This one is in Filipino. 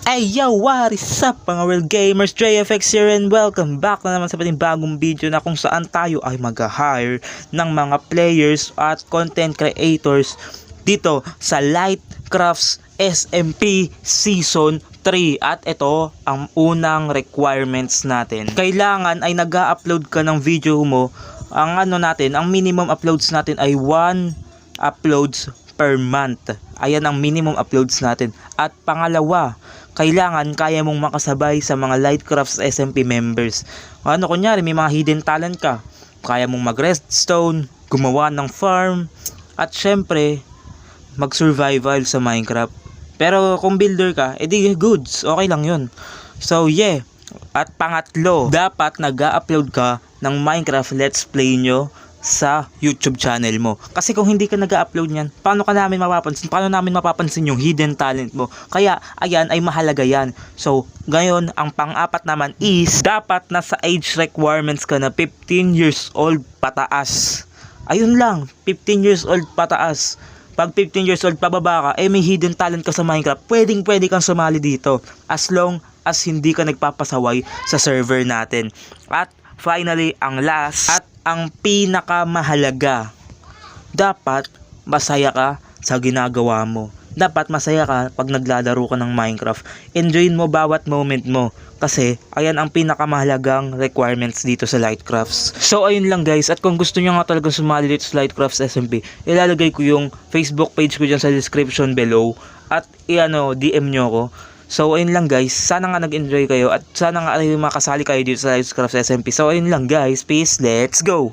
Hey yo, what is up mga real gamers? JFX here and welcome back na naman sa bagong video na kung saan tayo ay mag-hire ng mga players at content creators dito sa Lightcrafts SMP Season 3. At ito ang unang requirements natin. Kailangan ay nag-upload ka ng video mo. Ang minimum uploads natin ay 1 uploads per month. Ayan ang minimum uploads natin. At pangalawa, kailangan kaya mong makasabay sa mga Lightcrafts SMP members. Kunyari may mga hidden talent ka, kaya mong mag-redstone, gumawa ng farm, at syempre mag-survival sa Minecraft. Pero kung builder ka, edi goods, okay lang yun. So yeah. At pangatlo, dapat nag-upload ka ng Minecraft Let's Play nyo sa YouTube channel mo. Kasi kung hindi ka nag-upload niyan, paano namin mapapansin yung hidden talent mo? Kaya ayan ay mahalaga yan. So ngayon ang pang-apat naman is dapat nasa age requirements ka na 15 years old pataas. Ayun lang, 15 years old pataas. Pag 15 years old pababa ka, may hidden talent ka sa Minecraft, pwede kang sumali dito as long as hindi ka nagpapasaway sa server natin. At finally, ang last at ang pinakamahalaga, dapat masaya ka sa ginagawa mo. Dapat masaya ka pag naglalaro ka ng Minecraft. Enjoyin mo bawat moment mo. Kasi ayan ang pinakamahalagang requirements dito sa Lightcrafts. So ayun lang guys. At kung gusto nyo nga talagang sumali dito sa Lightcrafts SMP, ilalagay ko yung Facebook page ko dyan sa description below. At DM nyo ako. So ayun lang guys, sana nga nag-enjoy kayo at sana nga makasali kayo dito sa Lightcrafts SMP. So ayun lang guys, peace, let's go!